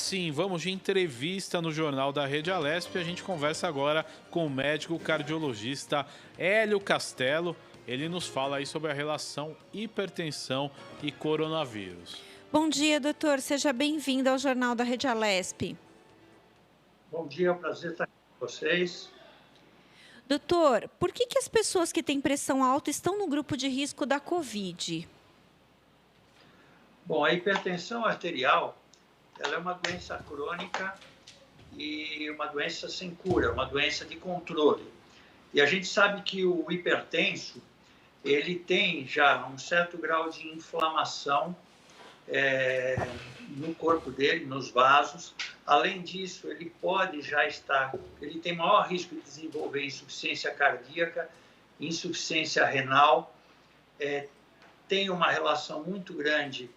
sim, vamos de entrevista no Jornal da Rede Alesp. A gente conversa agora com o médico cardiologista Hélio Castelo. Ele nos fala aí sobre a relação hipertensão e coronavírus. Bom dia, doutor. Seja bem-vindo ao Jornal da Rede Alesp. Bom dia, é um prazer estar aqui com vocês. Doutor, por que as pessoas que têm pressão alta estão no grupo de risco da Covid? Bom, a hipertensão arterial, ela é uma doença crônica e uma doença sem cura, uma doença de controle. E a gente sabe que o hipertenso, ele tem já um certo grau de inflamação no corpo dele, nos vasos. Além disso, ele tem maior risco de desenvolver insuficiência cardíaca, insuficiência renal, tem uma relação muito grande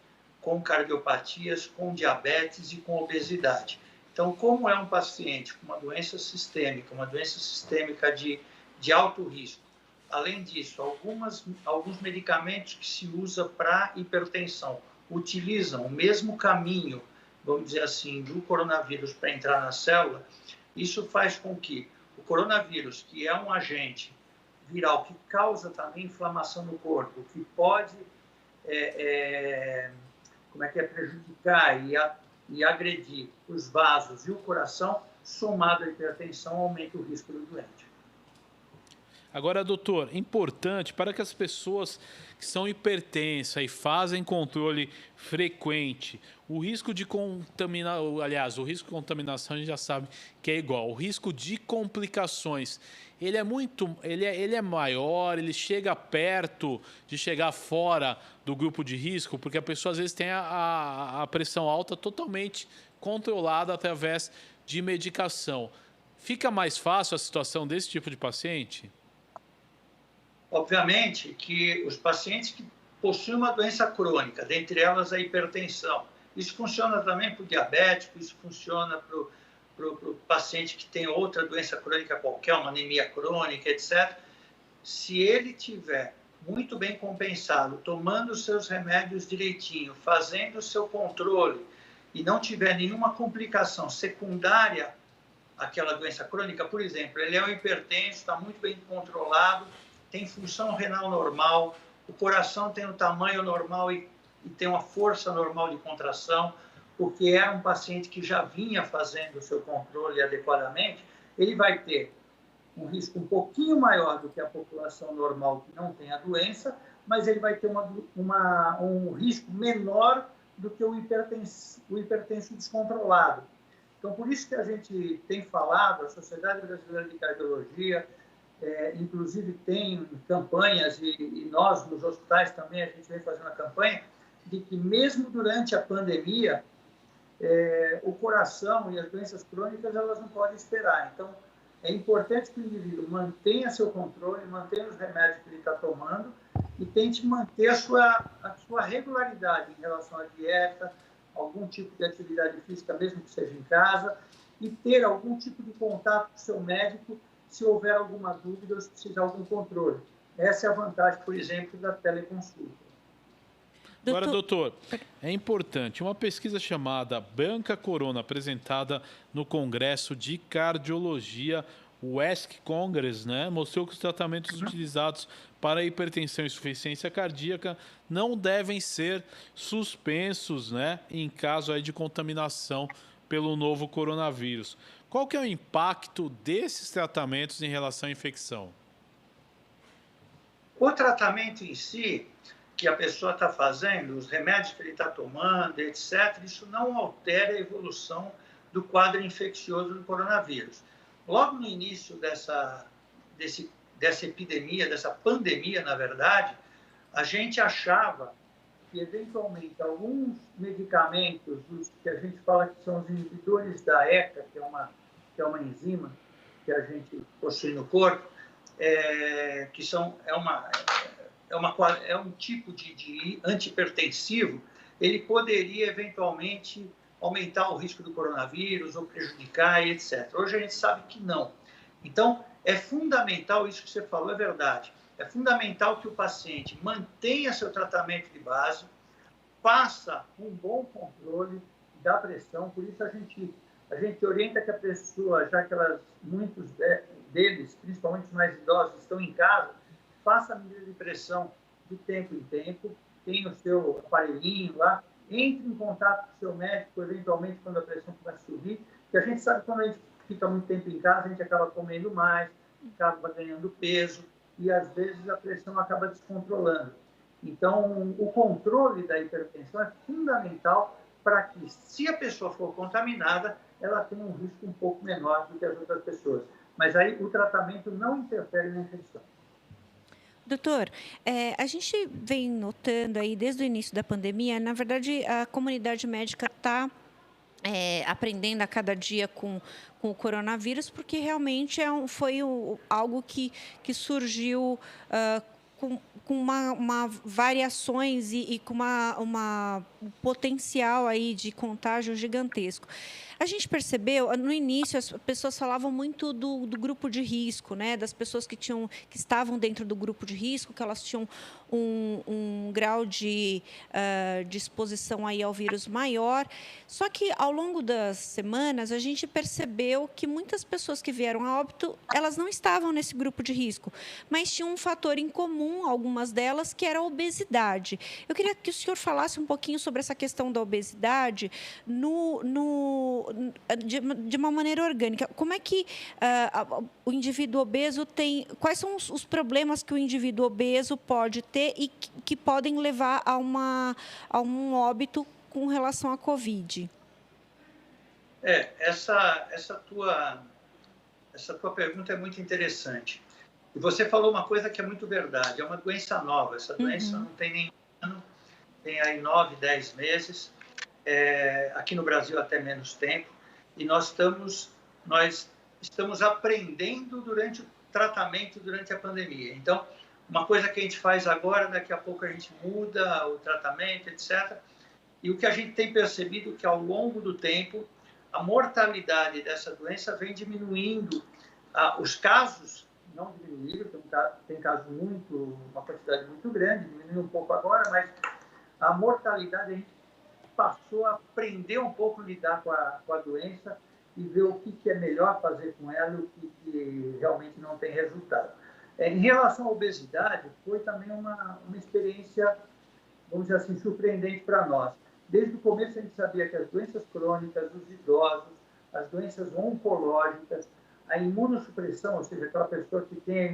com cardiopatias, com diabetes e com obesidade. Então, como é um paciente com uma doença sistêmica de alto risco, além disso, alguns medicamentos que se usa para hipertensão utilizam o mesmo caminho, vamos dizer assim, do coronavírus para entrar na célula, isso faz com que o coronavírus, que é um agente viral que causa também inflamação no corpo, que pode prejudicar e agredir os vasos e o coração, somado à hipertensão, aumenta o risco do doente. Agora, doutor, importante para que as pessoas que são hipertensas e fazem controle frequente, o risco de o risco de contaminação a gente já sabe que é igual. O risco de complicações, ele é maior, ele chega perto de chegar fora do grupo de risco, porque a pessoa às vezes tem a pressão alta totalmente controlada através de medicação. Fica mais fácil a situação desse tipo de paciente? Obviamente que os pacientes que possuem uma doença crônica, dentre elas a hipertensão, isso funciona também para o diabético, isso funciona para o paciente que tem outra doença crônica qualquer, uma anemia crônica, etc. Se ele tiver muito bem compensado, tomando os seus remédios direitinho, fazendo o seu controle e não tiver nenhuma complicação secundária àquela doença crônica, por exemplo, ele é um hipertenso, está muito bem controlado, tem função renal normal, o coração tem um tamanho normal e tem uma força normal de contração, porque é um paciente que já vinha fazendo o seu controle adequadamente, ele vai ter um risco um pouquinho maior do que a população normal que não tem a doença, mas ele vai ter um risco menor do que o hipertenso descontrolado. Então, por isso que a gente tem falado, a Sociedade Brasileira de Cardiologia, inclusive tem campanhas, e nós nos hospitais também a gente vem fazendo a campanha, de que mesmo durante a pandemia, o coração e as doenças crônicas elas não podem esperar. Então, é importante que o indivíduo mantenha seu controle, mantenha os remédios que ele está tomando e tente manter a sua regularidade em relação à dieta, algum tipo de atividade física, mesmo que seja em casa, e ter algum tipo de contato com o seu médico se houver alguma dúvida ou se precisar de algum controle. Essa é a vantagem, por exemplo, da teleconsulta. Agora, doutor, é importante, uma pesquisa chamada Branca Corona, apresentada no Congresso de Cardiologia, o ESC Congress, né, mostrou que os tratamentos utilizados para hipertensão e insuficiência cardíaca não devem ser suspensos, né, em caso aí de contaminação pelo novo coronavírus. Qual que é o impacto desses tratamentos em relação à infecção? O tratamento em si, que a pessoa está fazendo, os remédios que ele está tomando, etc., isso não altera a evolução do quadro infeccioso do coronavírus. Logo no início dessa epidemia, dessa pandemia, na verdade, a gente achava que, eventualmente, alguns medicamentos, os que a gente fala que são os inibidores da ECA, que é uma enzima que a gente possui no corpo, é um tipo de antihipertensivo, ele poderia, eventualmente, aumentar o risco do coronavírus ou prejudicar, etc. Hoje a gente sabe que não. Então, é fundamental, isso que você falou é verdade, é fundamental que o paciente mantenha seu tratamento de base, faça um bom controle da pressão, por isso a gente orienta que a pessoa, já que muitos deles, principalmente os mais idosos, estão em casa, faça a medida de pressão de tempo em tempo, tenha o seu aparelhinho lá, entre em contato com o seu médico, eventualmente, quando a pressão começa a subir, que a gente sabe que quando a gente fica muito tempo em casa, a gente acaba comendo mais, acaba ganhando peso, e às vezes a pressão acaba descontrolando. Então, o controle da hipertensão é fundamental para que, se a pessoa for contaminada, ela tenha um risco um pouco menor do que as outras pessoas. Mas aí o tratamento não interfere na infecção. Doutor, a gente vem notando aí desde o início da pandemia, na verdade, a comunidade médica está aprendendo a cada dia com o coronavírus, porque realmente foi algo que surgiu com variações e com um potencial aí de contágio gigantesco. A gente percebeu, no início, as pessoas falavam muito do grupo de risco, né? Das pessoas que estavam dentro do grupo de risco, que elas tinham um grau de exposição aí ao vírus maior. Só que, ao longo das semanas, a gente percebeu que muitas pessoas que vieram a óbito, elas não estavam nesse grupo de risco, mas tinham um fator em comum, algumas delas, que era a obesidade. Eu queria que o senhor falasse um pouquinho sobre essa questão da obesidade de uma maneira orgânica. Como é que o indivíduo obeso tem... Quais são os problemas que o indivíduo obeso pode ter e que podem levar a um óbito com relação à Covid? Essa tua pergunta é muito interessante. E você falou uma coisa que é muito verdade. É uma doença nova. Essa doença não tem nem ano, tem aí 9, 10 meses. Aqui no Brasil até menos tempo. E nós estamos aprendendo durante o tratamento, durante a pandemia. Então, uma coisa que a gente faz agora, daqui a pouco a gente muda o tratamento, etc. E o que a gente tem percebido é que, ao longo do tempo, a mortalidade dessa doença vem diminuindo. Os casos não diminuíram, tem casos uma quantidade muito grande, diminuiu um pouco agora, mas a mortalidade, a gente passou a aprender um pouco a lidar com a doença e ver o que é melhor fazer com ela e o que realmente não tem resultado. Em relação à obesidade, foi também uma experiência, vamos dizer assim, surpreendente para nós. Desde o começo a gente sabia que as doenças crônicas, os idosos, as doenças oncológicas, a imunossupressão, ou seja, aquela pessoa que tem a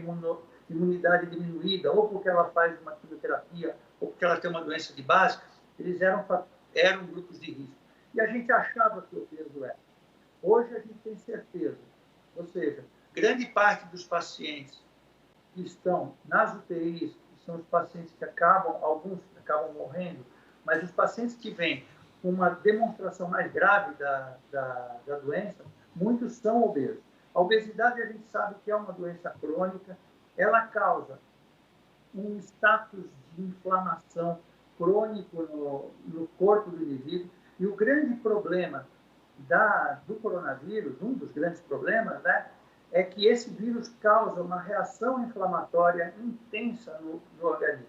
imunidade diminuída, ou porque ela faz uma quimioterapia, ou porque ela tem uma doença de base, eles eram grupos de risco. E a gente achava que o obeso era. Hoje a gente tem certeza. Ou seja, grande parte dos pacientes que estão nas UTIs, que são os pacientes que alguns acabam morrendo, mas os pacientes que vêm com uma demonstração mais grave da doença, muitos são obesos. A obesidade, a gente sabe que é uma doença crônica, ela causa um status de inflamação crônico no corpo do indivíduo, e o grande problema do coronavírus, um dos grandes problemas, né, é que esse vírus causa uma reação inflamatória intensa no organismo.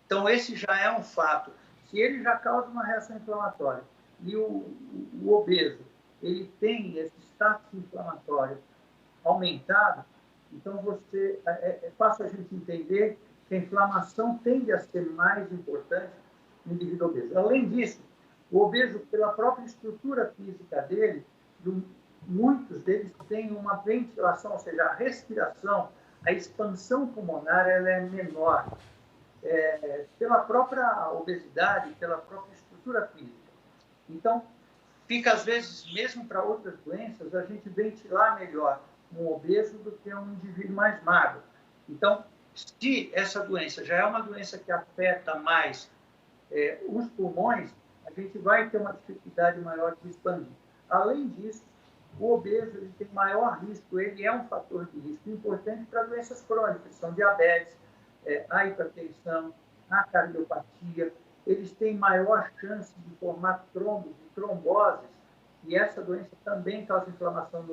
Então, esse já é um fato. Se ele já causa uma reação inflamatória e o obeso ele tem esse status inflamatório aumentado, então é fácil a gente entender que a inflamação tende a ser mais importante no indivíduo obeso. Além disso, o obeso, pela própria estrutura física dele, muitos deles têm uma ventilação, ou seja, a respiração, a expansão pulmonar, ela é menor. Pela própria obesidade, pela própria estrutura física. Então, fica, às vezes, mesmo para outras doenças, a gente ventilar melhor um obeso do que um indivíduo mais magro. Então, se essa doença já é uma doença que afeta mais os pulmões, a gente vai ter uma dificuldade maior de expandir. Além disso, o obeso ele tem maior risco, ele é um fator de risco importante para doenças crônicas, que são diabetes, a hipertensão, a cardiopatia. Eles têm maior chance de formar trombos e tromboses, e essa doença também causa inflamação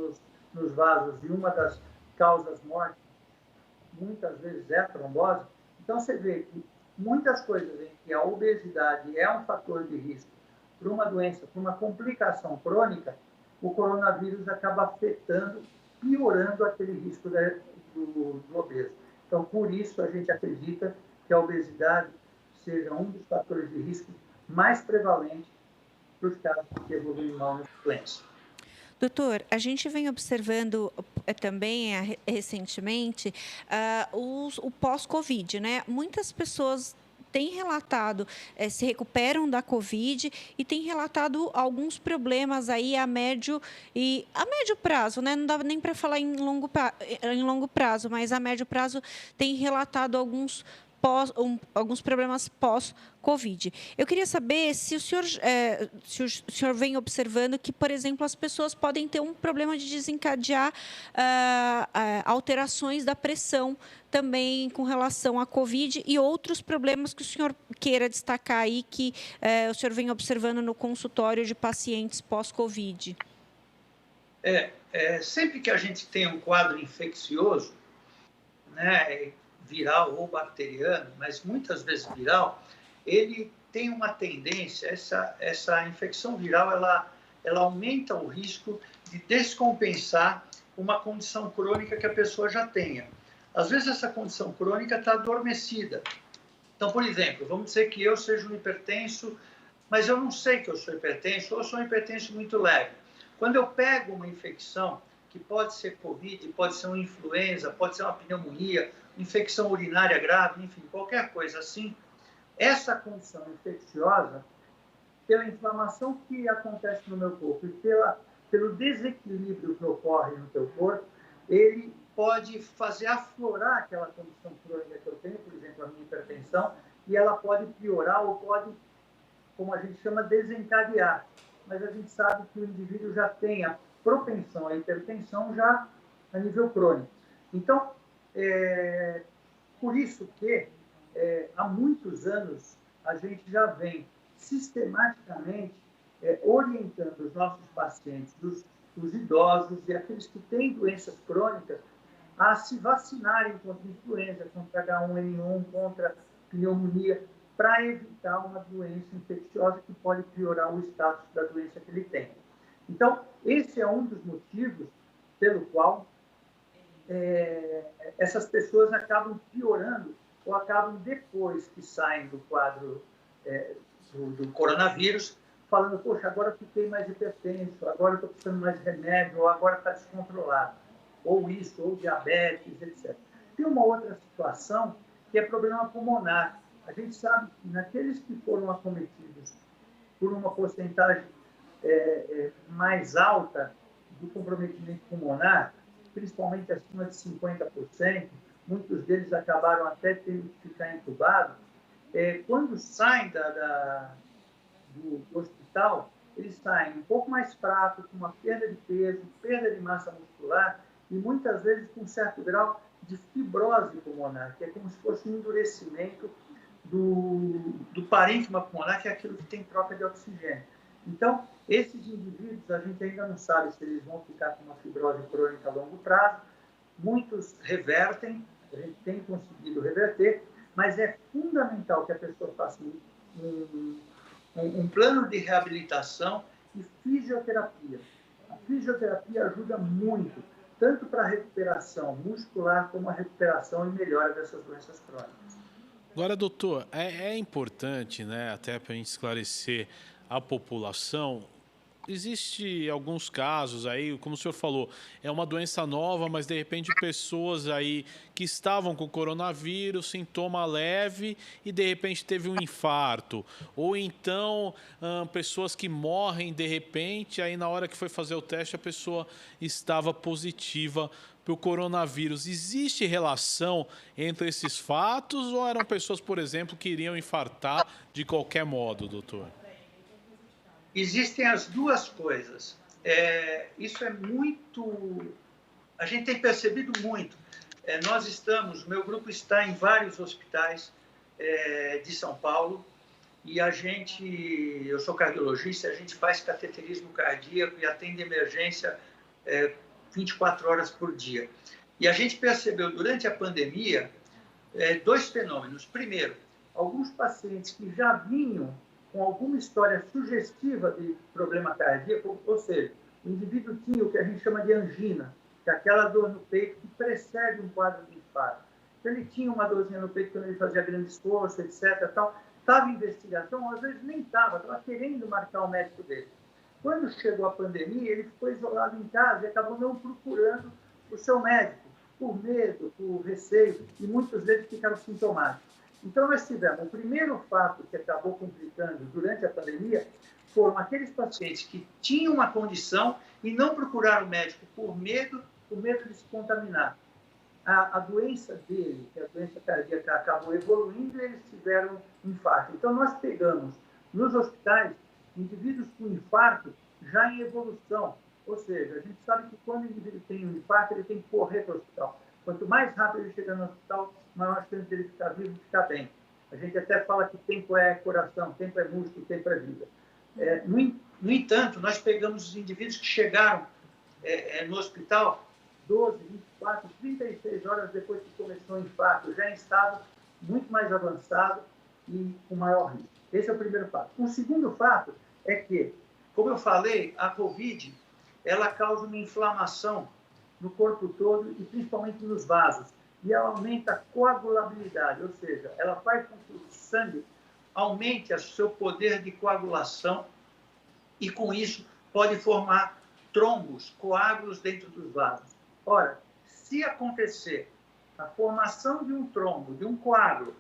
nos vasos, e uma das causas mortes muitas vezes é a trombose. Então, você vê que muitas coisas em que a obesidade é um fator de risco por uma doença, por uma complicação crônica, o coronavírus acaba afetando, piorando aquele risco do obeso. Então, por isso, a gente acredita que a obesidade seja um dos fatores de risco mais prevalentes para os casos que evoluem mal nessa doença. Doutor, a gente vem observando também recentemente o pós-Covid, né? Muitas pessoas têm relatado, se recuperam da Covid e têm relatado alguns problemas aí a médio prazo, né? Não dá nem para falar em longo prazo, mas a médio prazo tem relatado alguns problemas pós-Covid. Eu queria saber se o senhor vem observando que, por exemplo, as pessoas podem ter um problema de desencadear alterações da pressão também com relação à Covid e outros problemas que o senhor queira destacar aí que o senhor vem observando no consultório de pacientes pós-Covid. Sempre que a gente tem um quadro infeccioso, né, viral ou bacteriano, mas muitas vezes viral, ele tem uma tendência, essa infecção viral, ela aumenta o risco de descompensar uma condição crônica que a pessoa já tenha. Às vezes essa condição crônica está adormecida. Então, por exemplo, vamos dizer que eu seja um hipertenso, mas eu não sei que eu sou hipertenso, ou eu sou um hipertenso muito leve. Quando eu pego uma infecção, que pode ser Covid, pode ser uma influenza, pode ser uma pneumonia, infecção urinária grave, enfim, qualquer coisa assim, essa condição infecciosa, pela inflamação que acontece no meu corpo e pelo desequilíbrio que ocorre no teu corpo, ele pode fazer aflorar aquela condição crônica que eu tenho, por exemplo, a minha hipertensão, e ela pode piorar ou pode, como a gente chama, desencadear. Mas a gente sabe que o indivíduo já tem a propensão à hipertensão já a nível crônico. Então, por isso que há muitos anos a gente já vem sistematicamente orientando os nossos pacientes, os idosos e aqueles que têm doenças crônicas, a se vacinarem contra influenza, contra H1N1, contra pneumonia, para evitar uma doença infecciosa que pode piorar o status da doença que ele tem. Então, esse é um dos motivos pelo qual essas pessoas acabam piorando ou acabam, depois que saem do quadro do coronavírus, falando, poxa, agora eu fiquei mais hipertenso, agora eu estou precisando mais de remédio, ou agora está descontrolado, ou isso, ou diabetes, etc. Tem uma outra situação que é problema pulmonar. A gente sabe que naqueles que foram acometidos por uma porcentagem mais alta do comprometimento pulmonar, principalmente acima de 50%, muitos deles acabaram até tendo que ficar entubados, quando saem do hospital, eles saem um pouco mais fracos, com uma perda de peso, perda de massa muscular e muitas vezes com um certo grau de fibrose pulmonar, que é como se fosse um endurecimento do parênquima pulmonar, que é aquilo que tem troca de oxigênio. Então, esses indivíduos, a gente ainda não sabe se eles vão ficar com uma fibrose crônica a longo prazo. Muitos revertem, a gente tem conseguido reverter, mas é fundamental que a pessoa faça um plano de reabilitação e fisioterapia. A fisioterapia ajuda muito, tanto para a recuperação muscular como a recuperação e melhora dessas doenças crônicas. Agora, doutor, é importante, né, até para a gente esclarecer a população, existe alguns casos aí, como o senhor falou, é uma doença nova, mas de repente pessoas aí que estavam com coronavírus, sintoma leve e de repente teve um infarto. Ou então pessoas que morrem de repente, aí na hora que foi fazer o teste a pessoa estava positiva para o coronavírus. Existe relação entre esses fatos ou eram pessoas, por exemplo, que iriam infartar de qualquer modo, doutor? Existem as duas coisas. Isso é muito... A gente tem percebido muito. O meu grupo está em vários hospitais de São Paulo e eu sou cardiologista, a gente faz cateterismo cardíaco e atende emergência 24 horas por dia. E a gente percebeu durante a pandemia dois fenômenos. Primeiro, alguns pacientes que já vinham com alguma história sugestiva de problema cardíaco, ou seja, o indivíduo tinha o que a gente chama de angina, que é aquela dor no peito que precede um quadro de infarto. Então, ele tinha uma dorzinha no peito quando ele fazia grande esforço, etc. Estava em investigação, às vezes nem estava querendo marcar o médico dele. Quando chegou a pandemia, ele ficou isolado em casa e acabou não procurando o seu médico, por medo, por receio, e muitas vezes ficaram sintomáticos. Então, nós tivemos o primeiro fato que acabou complicando durante a pandemia foram aqueles pacientes que tinham uma condição e não procuraram o médico por medo de se contaminar. A doença dele, que é a doença cardíaca, acabou evoluindo e eles tiveram infarto. Então, nós pegamos nos hospitais indivíduos com infarto já em evolução. Ou seja, a gente sabe que quando o indivíduo tem um infarto, ele tem que correr para o hospital. Quanto mais rápido ele chegar no hospital, maior chance dele ficar vivo e ficar bem. A gente até fala que tempo é coração, tempo é músculo, tempo é vida. No entanto, nós pegamos os indivíduos que chegaram no hospital 12, 24, 36 horas depois que começou o infarto, já em estado muito mais avançado e com maior risco. Esse é o primeiro fato. O segundo fato é que, como eu falei, a COVID ela causa uma inflamação no corpo todo e principalmente nos vasos. E ela aumenta a coagulabilidade, ou seja, ela faz com que o sangue aumente o seu poder de coagulação e, com isso, pode formar trombos, coágulos dentro dos vasos. Ora, se acontecer a formação de um trombo, de um coágulo,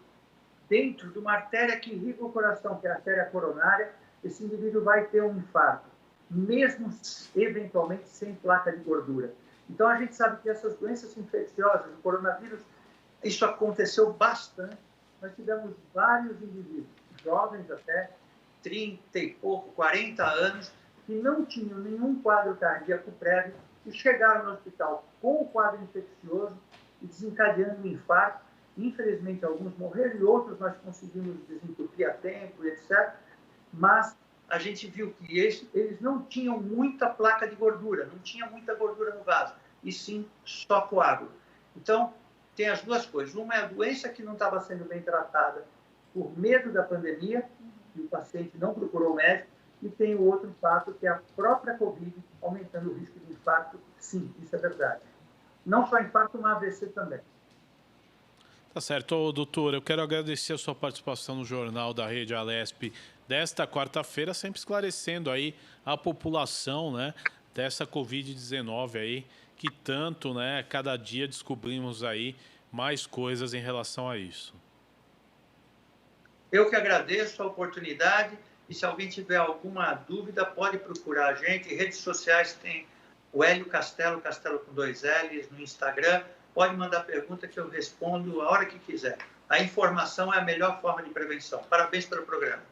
dentro de uma artéria que irriga o coração, que é a artéria coronária, esse indivíduo vai ter um infarto, mesmo eventualmente sem placa de gordura. Então, a gente sabe que essas doenças infecciosas, o coronavírus, isso aconteceu bastante. Nós tivemos vários indivíduos, jovens até, 30 e pouco, 40 anos, que não tinham nenhum quadro cardíaco prévio e chegaram no hospital com o quadro infeccioso e desencadeando um infarto. Infelizmente, alguns morreram e outros nós conseguimos desentupir a tempo, etc. Mas a gente viu que eles não tinham muita placa de gordura, não tinha muita gordura no vaso, e sim só coágulo. Então, tem as duas coisas. Uma é a doença que não estava sendo bem tratada por medo da pandemia, e o paciente não procurou o médico, e tem o outro fato, que é a própria Covid aumentando o risco de infarto. Sim, isso é verdade. Não só infarto, mas AVC também. Tá certo. Ô, doutor, eu quero agradecer a sua participação no Jornal da Rede Alesp desta quarta-feira, sempre esclarecendo aí a população, né, dessa Covid-19 aí, que tanto, né, cada dia descobrimos aí mais coisas em relação a isso. Eu que agradeço a oportunidade e se alguém tiver alguma dúvida, pode procurar a gente. Em redes sociais tem o Hélio Castelo, Castelo com 2 L's, no Instagram. Pode mandar pergunta que eu respondo a hora que quiser. A informação é a melhor forma de prevenção. Parabéns pelo programa.